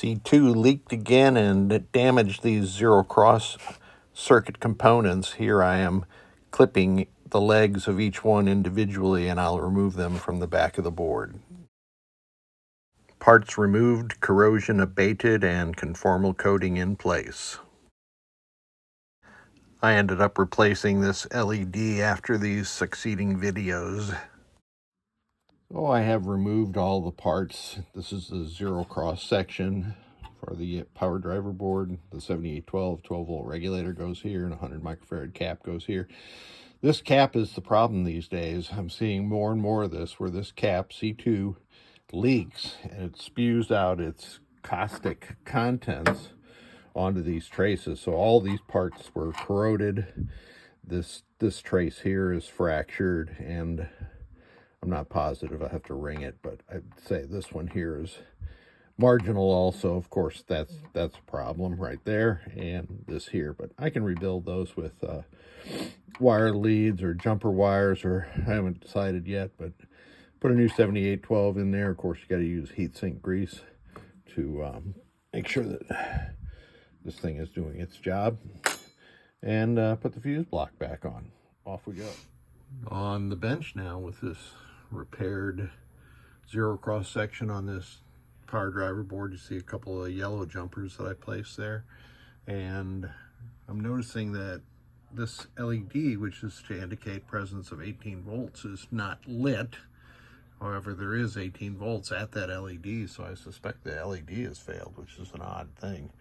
C2 leaked again and it damaged these zero cross circuit components. Here I am clipping the legs of each one individually, and I'll remove them from the back of the board. Parts removed, corrosion abated, and conformal coating in place. I ended up replacing this LED after these succeeding videos. So I have removed all the parts. This is the zero cross section for the PowerDriver board. The 7812 12-volt regulator goes here, and 100 microfarad cap goes here. This cap is the problem these days. I'm seeing more and more of this, where this cap, C2, leaks and it spews out its caustic contents onto these traces. So all these parts were corroded. This trace here is fractured, and I'm not positive. I have to ring it, but I'd say this one here is marginal also. Of course, that's a problem right there, and this here. But I can rebuild those with wire leads or jumper wires, or I haven't decided yet, but put a new 7812 in there. Of course, you got to use heatsink grease to make sure that this thing is doing its job, and put the fuse block back on. Off we go. On the bench now with this repaired zero cross section on this PowerDriver board. You see a couple of yellow jumpers that I placed there, and I'm noticing that this LED, which is to indicate presence of 18 volts, is not lit. However, there is 18 volts at that LED, so I suspect the LED has failed, which is an odd thing.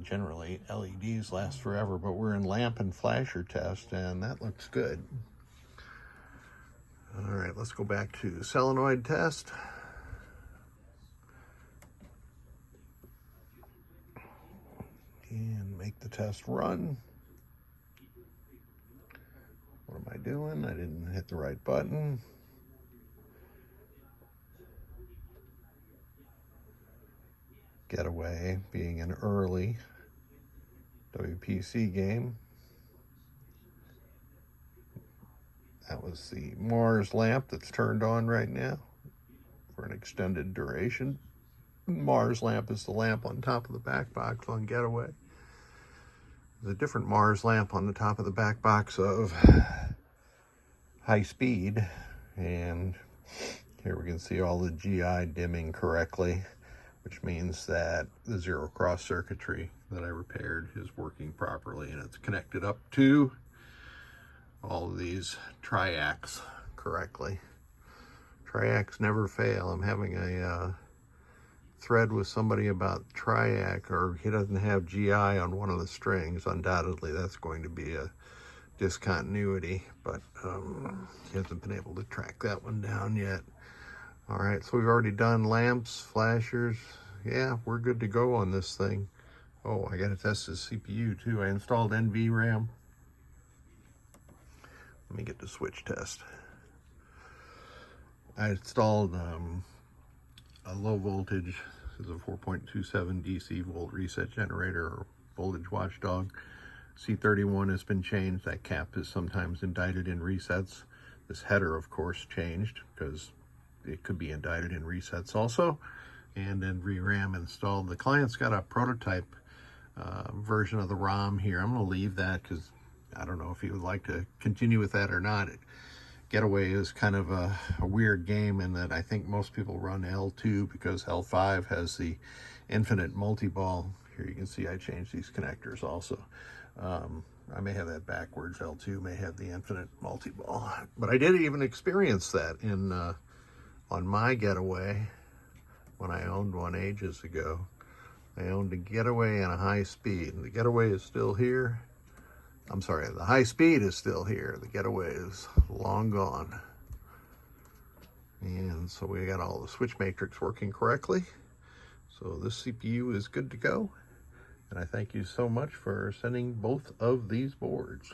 Generally, LEDs last forever, but we're in lamp and flasher test, and that looks good. All right, let's go back to solenoid test. And make the test run. What am I doing? I didn't hit the right button. Getaway being an early WPC game. That was the Mars lamp that's turned on right now for an extended duration. Mars lamp is the lamp on top of the back box on Getaway. There's a different Mars lamp on the top of the back box of High Speed, and here we can see all the GI dimming correctly, which means that the zero cross circuitry that I repaired is working properly, and it's connected up to all of these triacs correctly. Triacs never fail. I'm having a thread with somebody about triac, or he doesn't have GI on one of the strings. Undoubtedly, that's going to be a discontinuity, but he hasn't been able to track that one down yet. All right, so we've already done lamps, flashers. Yeah, we're good to go on this thing. Oh, I got to test this CPU too. I installed NVRAM. Let me get the switch test. I installed a low voltage, this is a 4.27 DC volt reset generator, or voltage watchdog. C31 has been changed. That cap is sometimes indicted in resets. This header, of course, changed because it could be indicted in resets also. And then VRAM installed. The client's got a prototype version of the ROM here. I'm going to leave that because I don't know if he would like to continue with that or not. Getaway is kind of a weird game in that I think most people run L2 because L5 has the infinite multi-ball. Here you can see I changed these connectors also. I may have that backwards. L2 may have the infinite multi-ball. But I did even experience that in on my Getaway when I owned one ages ago. I owned a Getaway and a High Speed. And the Getaway is still here. I'm sorry, the High Speed is still here. The Getaway is long gone. And so we got all the switch matrix working correctly. So this CPU is good to go. And I thank you so much for sending both of these boards.